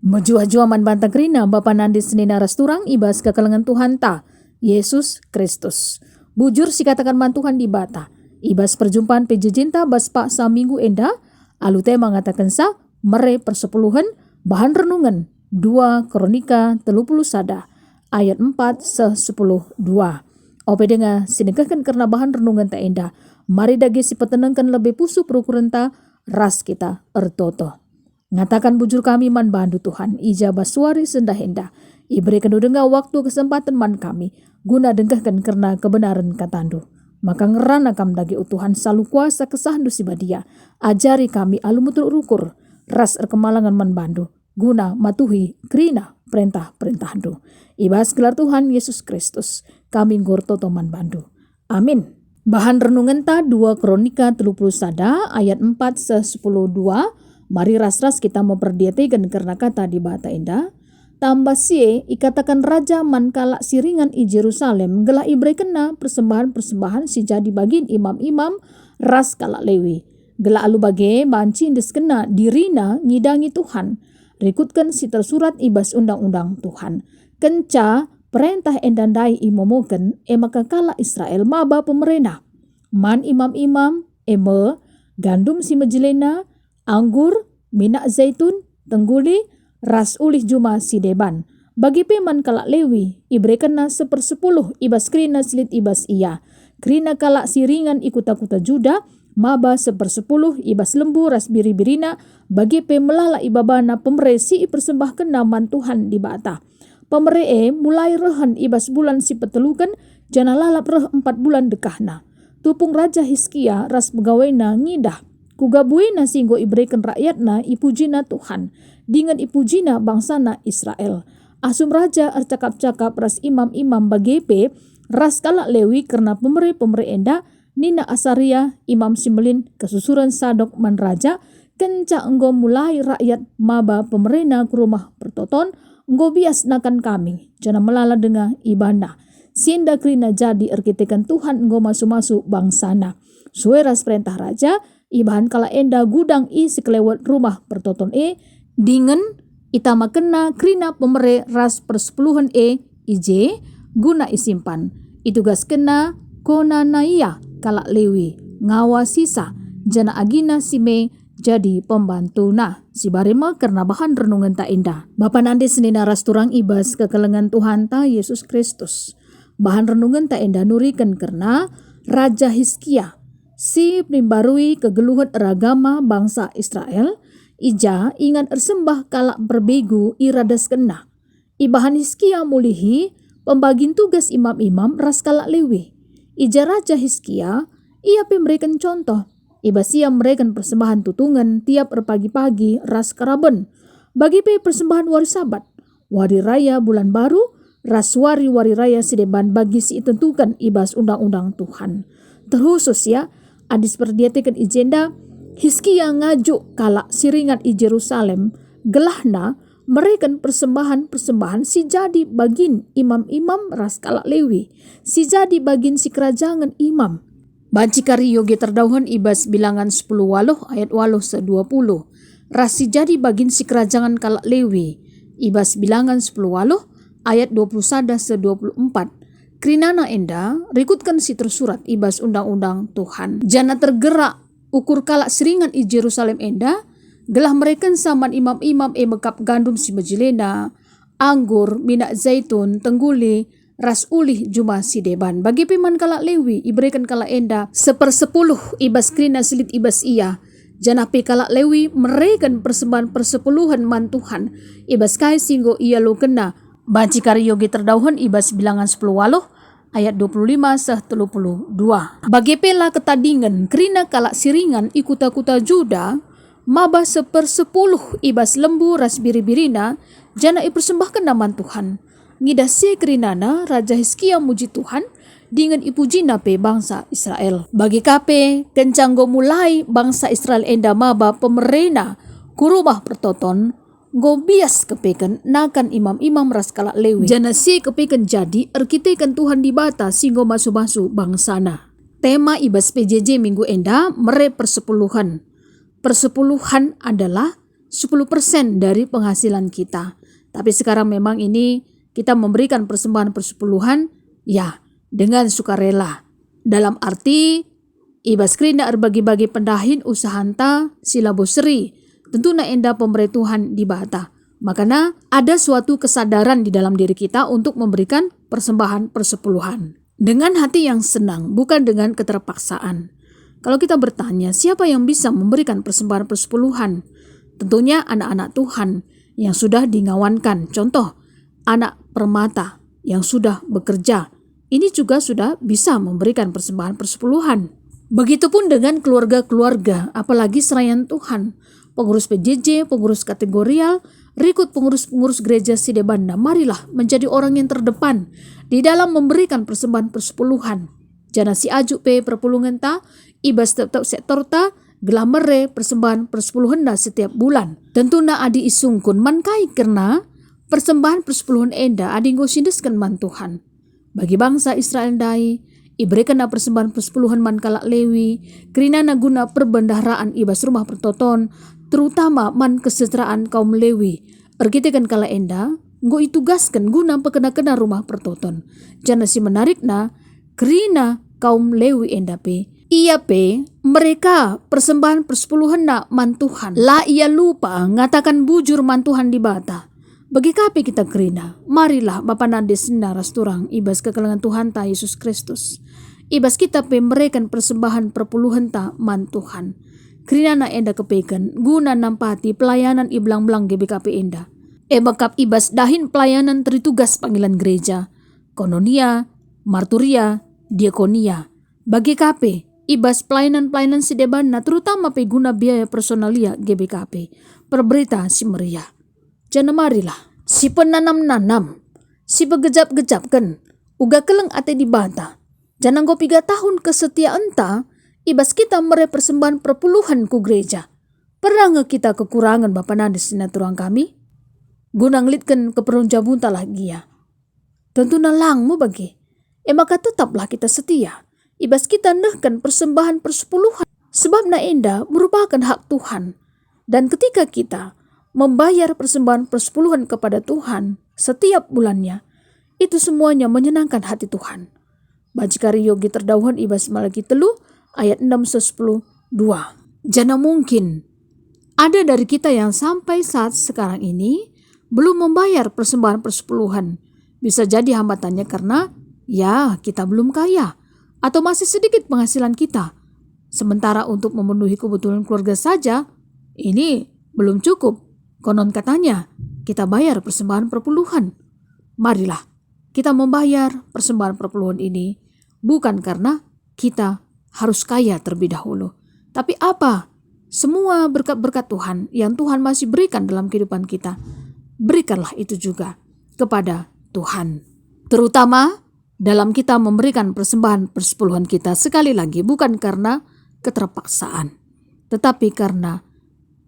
Menjua-jua man bantang kerina Bapa nandi senina rasturang ibas kekalengan Tuhan ta Yesus Kristus. Bujur si katakan man Tuhan di bata. Ibas perjumpaan pejejinta bas pak sa minggu enda. Alute mengatakan sa mere persepuluhan bahan renungan 2 Kronika 30 sada ayat 4 se 10 2. Ope denga sinegahkan karena bahan renungan ta enda. Mari dagi si petenangkan lebih pusu perukuran ta ras kita ertoto. Ngatakan bujur kami man bandu Tuhan, ijabah suari sendah hendah. Iberikan dengar waktu kesempatan man kami, guna dengkahkan karena kebenaran katandu. Maka ngerana kam dagi utuhan salu kuasa kesahandu si badia. Ajari kami alumutul rukur, ras erkemalangan man bandu, guna matuhi kerina perintah-perintahdu. Ibas gelar Tuhan Yesus Kristus, kami ngortoto man bandu. Amin. Bahan renungan ta 2 Kronika 30 sada ayat 4 se 10 2. Mari ras-ras kita memperdiatikan karena kata di bata indah. Tambah sie ikatakan raja man kalak siringan i Jerusalem gelah ibre kena persembahan-persembahan si jadi bagin imam-imam ras kalak lewi. Gelah alu bage banci indes kena dirina ngidangi Tuhan. Rikutkan si tersurat ibas undang-undang Tuhan. Kenca perintah endandai imomoken maka kalak Israel maba pemerintah. Man imam-imam gandum si mejelena anggur, minyak zaitun, tengguli, ras ulih juma si deban. Bagi peman kalak lewi, ibrekena 1/10 ibas krina silit ibas iya. Krina kalak siringan ikuta-kuta juda, maba 1/10 ibas lembu ras biri-birina, bagi pemelala ibabana pemere si ipersembahkan naman Tuhan di bata. Pemere mulai rehan ibas bulan si petelukan, jana lalap reh 4 bulan dekahna. Tupung Raja Hizkia ras pegawainya ngidah. Kugabuina singgo iberikan rakyatna ipujina Tuhan, dengan ipujina bangsana Israel. Asum raja ercakap-cakap ras imam-imam bagepe, ras kalak lewi karena pemere-pemere enda, nina Asaria, imam Simelin, kesusuran Sadok man raja, kenca enggo mulai rakyat maba pemerena ke rumah pertoton, enggo bias nakan kami, jana melala denga ibana. Sienda krina jadi arkitekan Tuhan enggo masu-masu bangsana. Sueras perintah raja, ibahan kala enda gudang i sekelewat rumah pertoton dingen itama kena krina pemere ras persepuluhan ij guna isimpan. Itugas kena kona naya kala lewi ngawa sisa jana agina sime jadi pembantu na si barema karena bahan renungan ta indah. Bapa nande senina rasturang ibas kekelengan Tuhan ta Yesus Kristus. Bahan renungan ta indah nurikan karena Raja Hizkia si primbarui kegeluhan ragama bangsa Israel, ija ingat ersembah kalak berbegu iradas kena. Ibahan Hizkia mulihi pembagin tugas imam-imam ras kalak lewi. Ija Raja Hizkia ia pemberikan contoh. Ibasia mereka persembahan tutungan tiap pagi-pagi ras karaben. Bagi persembahan wari sabat, wari raya bulan baru, ras wari raya sedeban bagi si tentukan ibas undang-undang Tuhan. Terkhusus ya, adis perdiatikan ijenda Hizkia ngajuk kalak siringan i Jerusalem gelahna mereka persembahan si jadi bagin imam-imam ras kalak lewi, si jadi bagin si kerajaan imam. Banci kari yogi terdauhan ibas bilangan 10 waloh ayat waloh se 20. Ras si jadi bagin si kerajaan kalak lewi ibas bilangan 10 waloh ayat 21 se 24. Krinana enda rikutkan si tersurat ibas undang-undang Tuhan. Jana tergerak ukur kalak seringan i Jerusalem enda, gelah mereka saman imam-imam mekap gandum si mejelena, anggur, minyak zaitun, tengguli, ras ulih juma si deban. Bagi peman kalak lewi, iberikan kalak enda 1/10 ibas krina silit ibas iya. Jana pe kalak lewi mereka persembahan persepuluhan man Tuhan, ibas kai singgo ia lo kena. Banci kari yogi terdauhan ibas bilangan 10 waloh ayat 25 seh 32. Bagi pela ketadingan kerina kalak siringan ikuta-kuta juda maba 1/10 ibas lembu ras biri-birina jana ipersembahkan naman Tuhan. Ngidasi kerinana Raja Hizkia muji Tuhan dengan ipujina pe bangsa Israel. Bagi kape kencanggo mulai bangsa Israel enda maba pemerena kurumah pertoton go bias kepekan nakan imam-imam ras kalak lewi. Jana si kepekan jadi arkitekan Tuhan di bata singgo masu-masu bangsana. Tema ibas PJJ minggu enda mere persepuluhan. Persepuluhan adalah 10% dari penghasilan kita. Tapi sekarang memang ini kita memberikan persembahan persepuluhan ya dengan sukarela. Dalam arti ibas krina erbagi-bagi pendahin usahanta silaboseri. Tentu na enda pemberituhan di bata. Makanya ada suatu kesadaran di dalam diri kita untuk memberikan persembahan persepuluhan. Dengan hati yang senang, bukan dengan keterpaksaan. Kalau kita bertanya, siapa yang bisa memberikan persembahan persepuluhan? Tentunya anak-anak Tuhan yang sudah dingawankan. Contoh, anak permata yang sudah bekerja. Ini juga sudah bisa memberikan persembahan persepuluhan. Begitupun dengan keluarga-keluarga, apalagi serayan Tuhan. Pengurus PJJ, pengurus kategorial, rikut pengurus-pengurus gereja Sidebanda, marilah menjadi orang yang terdepan di dalam memberikan persembahan persepuluhan. Jana si aju pe perpulungan ta, ibas tetap sektor ta, gelamere persembahan persepuluhan na setiap bulan. Tentu na adi isungkun mankai karena persembahan persepuluhan enda adi ngosindeskan man Tuhan. Bagi bangsa Israel dai, iberikan na persembahan persepuluhan man kalak Lewi, kerina na guna perbendaharaan ibas rumah pertoton, terutama man kesejahteraan kaum Lewi. Ergitekan kala enda, nggo itugaskan guna pekena-kena rumah pertoton. Jana si menarik na, kerina kaum Lewi enda pe. Iya pe, mereka persembahan persepuluhan na man Tuhan. La ia lupa ngatakan bujur man Tuhan di bata. Bagi kape kita kerina, marilah Bapa Nandes naras turang ibas kekelengan Tuhan ta Yesus Kristus. Ibas kita pe mereka persembahan perpuluhan ta man Tuhan. Kerina na enda kepekan guna nampati pelayanan iblang-blang GBKP enda. Bakap ibas dahin pelayanan teritugas panggilan gereja, kononia, marturia, diakonia. Bagi KP, ibas pelayanan-pelayanan Sidebanda terutama pe guna biaya personalia GBKP. Perberita si meriah. Jana marilah, si penanam-nanam, si begejap-gejapkan, uga keleng ate di bata. Jana nggo 3 tahun kesetiaan ta, ibas kita mere persembahan perpuluhan ku gereja. Pernah nge kita kekurangan Bapa Nandes turang kami? Guna ngelitkan keperluan jabunta lagi ya. Tentu nalangmu bagi. Maka tetaplah kita setia. Ibas kita nehkan persembahan persepuluhan. Sebab na enda merupakan hak Tuhan. Dan ketika kita membayar persembahan persepuluhan kepada Tuhan setiap bulannya, itu semuanya menyenangkan hati Tuhan. Bajikari yogi terdauhan ibas Malaki telu ayat 6-10-2. Jana mungkin ada dari kita yang sampai saat sekarang ini belum membayar persembahan persepuluhan. Bisa jadi hambatannya karena ya kita belum kaya atau masih sedikit penghasilan kita. Sementara untuk memenuhi kebutuhan keluarga saja ini belum cukup. Konon katanya kita bayar persembahan perpuluhan. Marilah kita membayar persembahan perpuluhan ini bukan karena kita harus kaya terlebih dahulu. Tapi apa? Semua berkat-berkat Tuhan yang Tuhan masih berikan dalam kehidupan kita, berikanlah itu juga kepada Tuhan. Terutama dalam kita memberikan persembahan persepuluhan kita, sekali lagi bukan karena keterpaksaan, tetapi karena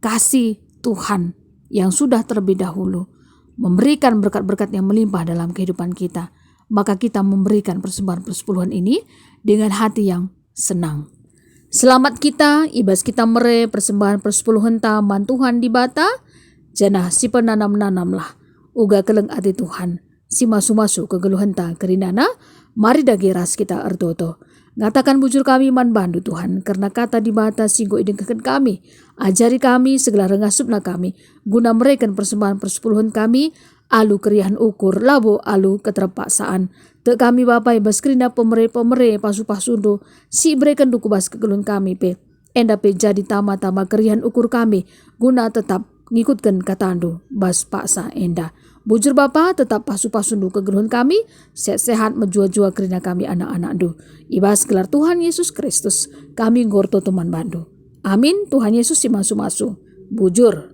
kasih Tuhan yang sudah terlebih dahulu memberikan berkat-berkat yang melimpah dalam kehidupan kita. Maka kita memberikan persembahan persepuluhan ini dengan hati yang senang. Selamat kita, ibas kita mere persembahan persepuluhan ta man Tuhan di bata, jana si penanam-nanamlah, uga keleng ati Tuhan, si masu-masu kegeluhan ta kerinana, mari dageras kita ertoto. Ngatakan bujur kami man bandu Tuhan, karena kata di bata singgo idengkekan kami, ajari kami segala rengasupna kami, guna mereken persembahan persepuluhan kami, alu keriahan ukur, labo alu keterpaksaan. Te kami Bapak ibas kerina pemere pasu-pasundo, si berikan dukubas kegelun kami pe. Enda pe jadi tama-tama keriahan ukur kami, guna tetap ngikutkan katando, bas paksa enda. Bujur Bapa tetap pasu-pasundo kegelun kami, sehat-sehat menjua-jua kerina kami anak-anak do. Ibas gelar Tuhan Yesus Kristus, kami ngorto teman bandu. Amin, Tuhan Yesus si masu-masu. Bujur.